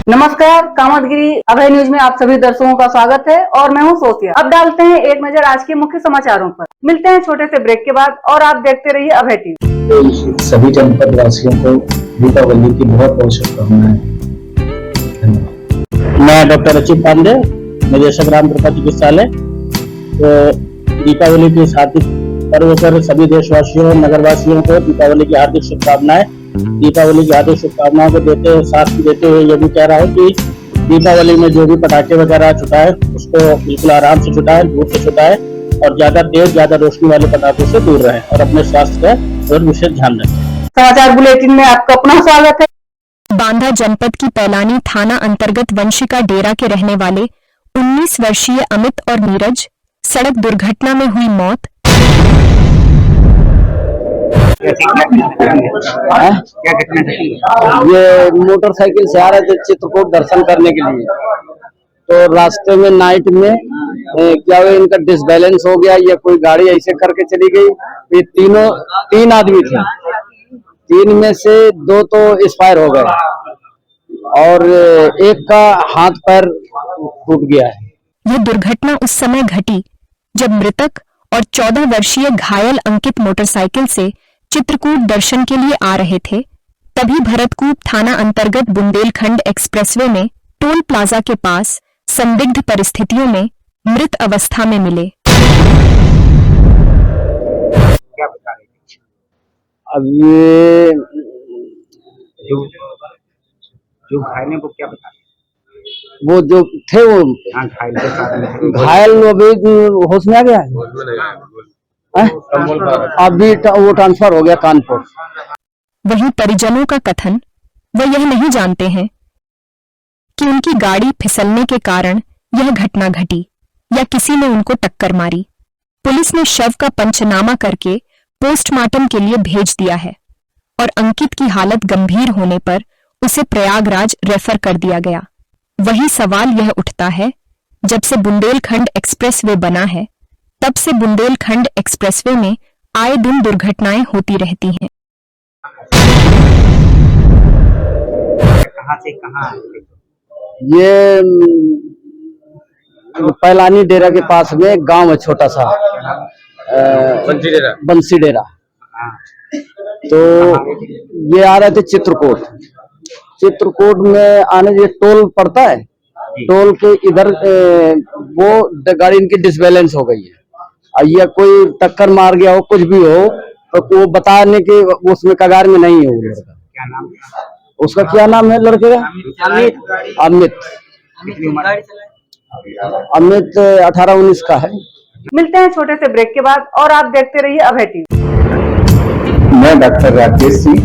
नमस्कार, कामतगिरी अभय न्यूज में आप सभी दर्शकों का स्वागत है और मैं हूं सोफिया। अब डालते हैं एक नजर आज के मुख्य समाचारों पर। मिलते हैं छोटे से ब्रेक के बाद और आप देखते रहिए अभय टीवी। सभी जनपद वासियों को दीपावली की बहुत बहुत शुभकामनाएं। मैं डॉक्टर अच्युत पांडे, निदेशक राम कृपा चिकित्सालय। तो दीपावली के हार्दिक पर्व पर सभी देशवासियों नगरवासियों को दीपावली की हार्दिक शुभकामनाएं। दीपावली की हार्दिक शुभकामनाओं को साथ देते हुए ये भी कह रहा हूँ कि दीपावली में जो भी पटाखे वगैरह छुटाए उसको बिल्कुल आराम से छुटाए, धूप से छुटाए और ज्यादा तेज ज्यादा रोशनी वाले पटाखों से दूर रहें और अपने स्वास्थ्य का और विशेष ध्यान रखें। समाचार बुलेटिन में आपका अपना स्वागत है। बांदा जनपद की पैलानी थाना अंतर्गत वंशिका डेरा के रहने वाले 19 वर्षीय अमित और नीरज सड़क दुर्घटना में हुई मौत। ये मोटरसाइकिल से आ रहे थे चित्रकूट दर्शन करने के लिए, तो रास्ते में नाइट में क्या हुआ, इनका डिसबैलेंस हो गया या कोई गाड़ी ऐसे करके चली गई। ये तीन आदमी थे, तीन में से दो तो एक्सपायर हो गए और एक का हाथ पैर टूट गया है। यह दुर्घटना उस समय घटी जब मृतक और 14 वर्षीय घायल अंकित मोटरसाइकिल से चित्रकूट दर्शन के लिए आ रहे थे। तभी भरतकूप थाना अंतर्गत बुंदेलखंड एक्सप्रेसवे में टोल प्लाजा के पास संदिग्ध परिस्थितियों में मृत अवस्था में मिले। अब ये जो घायल है वो क्या बता रहे? वो जो थे वो घायल अभी होश में आ गया है, अभी वो ट्रांसफर हो गया कानपुर। वहीं परिजनों का कथन, वह यह नहीं जानते हैं कि उनकी गाड़ी फिसलने के कारण यह घटना घटी या किसी ने उनको टक्कर मारी। पुलिस ने शव का पंचनामा करके पोस्टमार्टम के लिए भेज दिया है और अंकित की हालत गंभीर होने पर उसे प्रयागराज रेफर कर दिया गया। वही सवाल यह उठता है, जब से बुंदेलखंड एक्सप्रेसवे बना है तब से बुंदेलखंड एक्सप्रेसवे में आए दिन दुर्घटनाएं होती रहती हैं। कहां से कहां? ये पैलानी डेरा के पास में गांव है छोटा सा, बंसी डेरा। तो ये आ रहे थे चित्रकूट में आने, ये टोल पड़ता है, टोल के इधर वो गाड़ी इनकी डिसबैलेंस हो गई है या कोई टक्कर मार गया हो, कुछ भी हो, तो वो बताने के उसमें कगार में नहीं है वो लड़का। क्या नाम? उसका क्या नाम है लड़के का? अमित 18-19 का है। मिलते हैं छोटे से ब्रेक के बाद और आप देखते रहिए अभय टीवी। मैं डॉक्टर राकेश सिंह,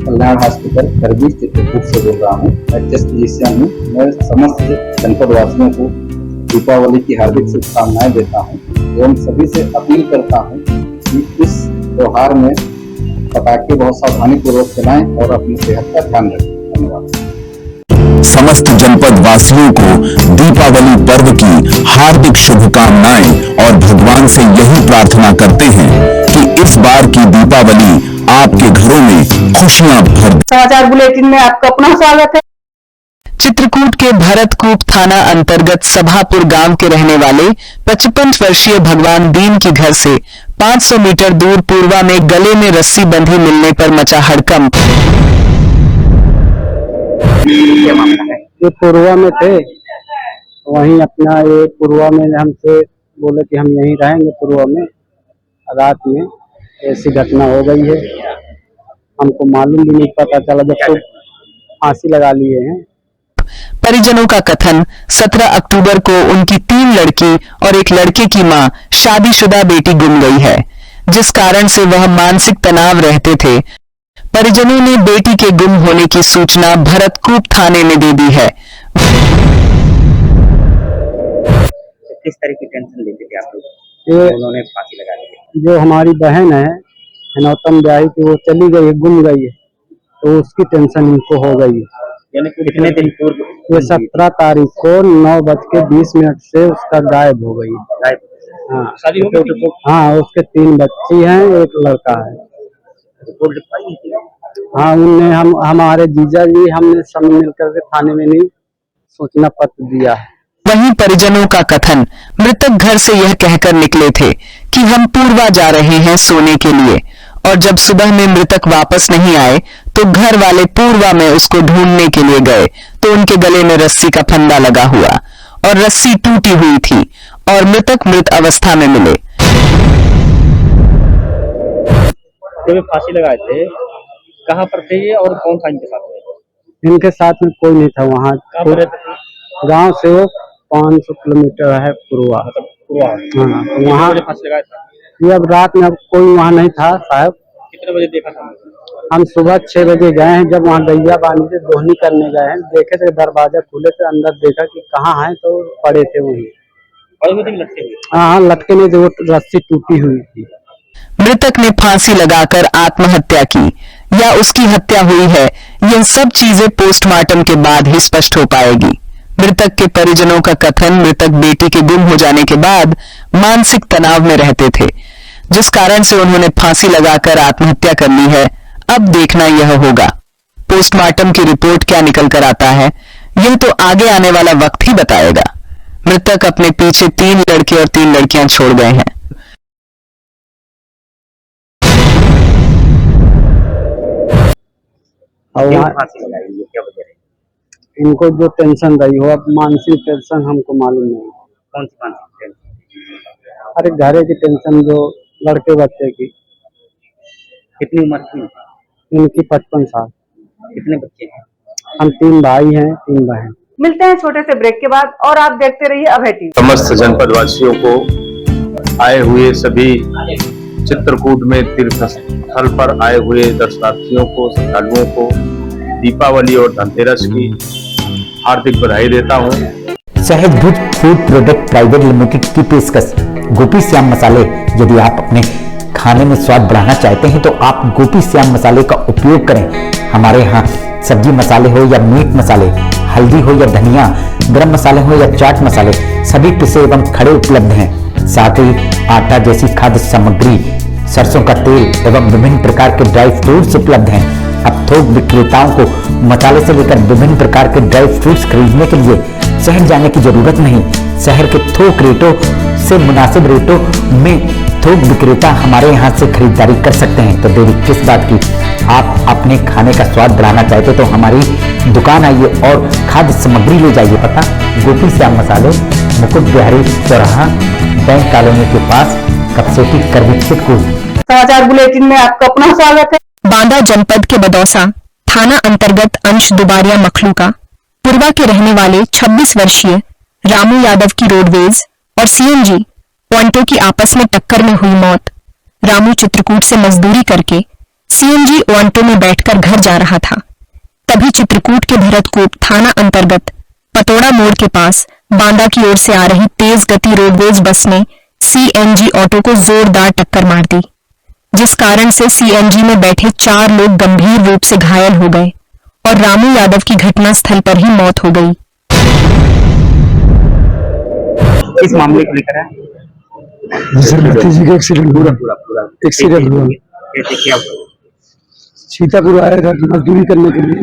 कल्याण हॉस्पिटल करबी चित्रकूट से बोल रहा हूँ। एचएस फिजिशियन हूँ। मैं समस्त जनपद वासियों को दीपावली की हार्दिक शुभकामनाएं देता हूँ एवं सभी से अपील करता हूँ कि इस त्योहार में पटाखे बहुत सावधानी पूर्वक चलाएं और अपनी सेहत का ध्यान रखें। धन्यवाद। समस्त जनपद वासियों को दीपावली पर्व की हार्दिक शुभकामनाएं और भगवान से यही प्रार्थना करते हैं कि इस बार की दीपावली आपके घरों में खुशियां भर। समाचार बुलेटिन में आपका अपना स्वागत है। चित्रकूट के भरतकूप थाना अंतर्गत सभापुर गांव के रहने वाले 55 वर्षीय भगवान दीन के घर से 500 मीटर दूर पूर्वा में गले में रस्सी बंधी मिलने पर मचा हड़कंप। ये पूर्वा में थे, वहीं अपना ये पूर्वा में हमसे बोले कि हम यहीं रहेंगे पूर्वा में। रात में ऐसी घटना हो गई है, हमको मालूम भी नहीं पता चला, जब तो फांसी लगा लिए हैं। परिजनों का कथन, 17 अक्टूबर को उनकी 3 लड़की और एक लड़के की मां शादीशुदा बेटी गुम गई है, जिस कारण से वह मानसिक तनाव रहते थे। परिजनों ने बेटी के गुम होने की सूचना भरतकूप थाने में दे दी है। किस तरह की टेंशन लेते थे आप लोग? उन्होंने फांसी लगा ली। जो हमारी बहन है नौतम ब्याही की, वो चली गई है, गुम गई है, तो उसकी टेंशन इनको हो गई है। यानी कितने दिन पूर्व? ये 17 तारीख को 9:20 से उसका गायब हो गई। हाँ, शादी हो गई? हाँ, उसके 3 बच्ची हैं, एक लड़का है। रिपोर्ट लिखवाई थी? हाँ, उनने हमारे जीजा जी हमने सब मिलकर के थाने में नहीं सूचना पत्र दिया है। वहीं परिजनों का कथन, मृतक घर से यह कहकर निकले थे कि हम पूर्वा जा रहे हैं सोने के लिए, और जब सुबह में मृतक वापस नहीं आए तो घर वाले पूर्वा में उसको ढूंढने के लिए गए तो उनके गले में रस्सी का फंदा लगा हुआ और रस्सी टूटी हुई थी और मृतक मृत अवस्था में मिले। जब फांसी लगाए थे कहाँ पर थे ये और कौन था इनके साथ में? इनके साथ में कोई नहीं था। वहाँ गांव से 500 किलोमीटर है पूर्वा। हाँ, वहाँ फांसी लगाया था। ये अब रात में अब कोई वहाँ नहीं था साहब। कितने बजे देखा था? हम सुबह 6 बजे गए हैं, जब वहाँ गैया बांध के दोहनी करने गए हैं, देखे थे दरवाजा खुले थे, अंदर देखा कि कहाँ है तो पड़े थे वहीं। हाँ, लटके नहीं थे, वो रस्सी टूटी हुई थी। मृतक ने फांसी लगाकर आत्महत्या की या उसकी हत्या हुई है, यह सब चीजें पोस्टमार्टम के बाद ही स्पष्ट हो पाएगी। मृतक के परिजनों का कथन, मृतक बेटी के गुम हो जाने के बाद मानसिक तनाव में रहते थे, जिस कारण से उन्होंने फांसी लगाकर आत्महत्या कर ली है। अब देखना यह होगा पोस्टमार्टम की रिपोर्ट क्या निकल कर आता है, यह तो आगे आने वाला वक्त ही बताएगा। मृतक अपने पीछे 3 लड़के और 3 लड़कियां छोड़ गए हैं। और वहाँ फांसी लगाई ये क्या वजह है? इनको जो टेंशन रही हो, अब मानसिक टेंशन हमको मालूम नहीं। कौन सी फांसी? अरे घरे की टेंशन, जो लड़के बच्चे की। कितनी उम्र थी इनकी 55 साल। कितने बच्चे हैं? हम 3 भाई हैं 3 बहन। मिलते हैं छोटे से ब्रेक के बाद और आप देखते रहिए अभय टीवी। समस्त जनपद वासियों को, आए हुए सभी चित्रकूट में तीर्थ स्थल पर आए हुए दर्शनार्थियों को, श्रद्धालुओं को दीपावली और धनतेरस की हार्दिक बधाई देता हूँ। सहज भुज फूड प्रोडक्ट प्राइवेट लिमिटेड की पेशकश गोपी श्याम मसाले। यदि आप अपने खाने में स्वाद बढ़ाना चाहते हैं तो आप गोपी श्याम मसाले का उपयोग करें। हमारे यहाँ सब्जी मसाले हो या मीट मसाले, हल्दी हो या धनिया, गरम मसाले हो या चाट मसाले, सभी पिसे एवं खड़े उपलब्ध हैं। साथ ही आटा जैसी खाद्य सामग्री, सरसों का तेल एवं विभिन्न प्रकार के ड्राई फ्रूट्स उपलब्ध हैं। अब थोक विक्रेताओं को मसाले से लेकर विभिन्न प्रकार के ड्राई फ्रूट्स खरीदने के लिए शहर जाने की जरूरत नहीं। शहर के थोक रेटों से मुनासिब रेटों में थोक विक्रेता हमारे यहाँ से खरीदारी कर सकते हैं। तो देरी किस बात की, आप अपने खाने का स्वाद बढ़ाना चाहते तो हमारी दुकान आइए और खाद्य सामग्री ले जाइए। पता गोपी श्याम मसाले, मुकुट बिहारी चौराहा, बैंक कॉलोनी के पास, कपसेटी करवी चित्रकूट। समाचार बुलेटिन में आपका अपना स्वागत है। बांदा जनपद के बदौसा थाना अंतर्गत अंश दुबारिया मखलू का पूर्वा के रहने वाले 26 वर्षीय रामू यादव की रोडवेज और सीएनजी ऑटो की आपस में टक्कर में हुई मौत। रामू चित्रकूट से मजदूरी करके सीएनजी ऑटो में बैठकर घर जा रहा था, तभी चित्रकूट के भरतकूप थाना अंतर्गत पतोड़ा मोड़ के पास बांदा की ओर से आ रही तेज गति रोडवेज बस ने सीएनजी ऑटो को जोरदार टक्कर मार दी, जिस कारण से सीएनजी में बैठे 4 लोग गंभीर रूप से घायल हो गए और रामू यादव की घटनास्थल पर ही मौत हो गई। इस मामले को लेकर है भतीजी का एक्सीडेंट हुआ। कैसे क्या हुआ? सीतापुर आया था मजदूरी करने के लिए,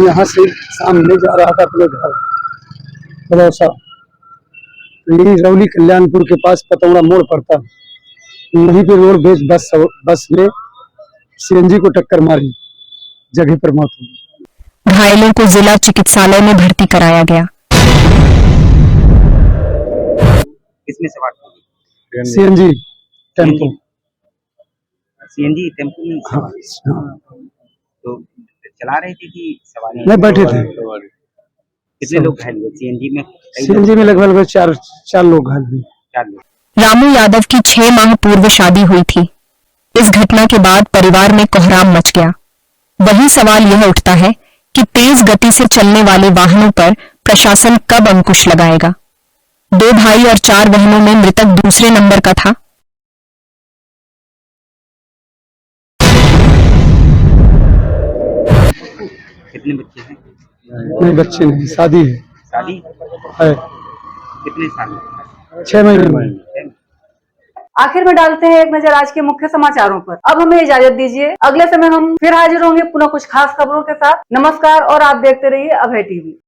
यहाँ से सामने जा रहा था अपने घर बदौसा, यही रौली कल्याणपुर के पास पतौड़ा मोड़ पड़ता, वहीं पे रोडवेज बस में सीएनजी को टक्कर मारी, जगह पर मौत हो गई। घायलों को जिला चिकित्सालय में भर्ती कराया गया। किसमें सवार थे? CNG tempo. सीएनजी टेम्पो में हाँ, तो चला रहे थे कि सवारी? नहीं, बैठे थे। कितने लोग घायल हुए सीएनजी में? सीएनजी में लगभग 4 लोग घायल हुए। 4 लोग। रामू यादव की 6 माह पूर्व शादी हुई थी। इस घटना के बाद परिवार में कोहराम मच गया। वही सवाल यह उठता है कि तेज गति से चलने वाले वाहनों पर प्रशासन कब अंकुश लगाएगा। 2 भाई और 4 बहनों में मृतक दूसरे नंबर का था। कितने बच्चे हैं? नहीं, बच्चे नहीं, शादी है। शादी है कितने साल में? 6 महीने में। आखिर में डालते हैं एक नजर आज के मुख्य समाचारों पर। अब हमें इजाजत दीजिए, अगले समय हम फिर हाजिर होंगे पुनः कुछ खास खबरों के साथ। नमस्कार और आप देखते रहिए अभय टीवी।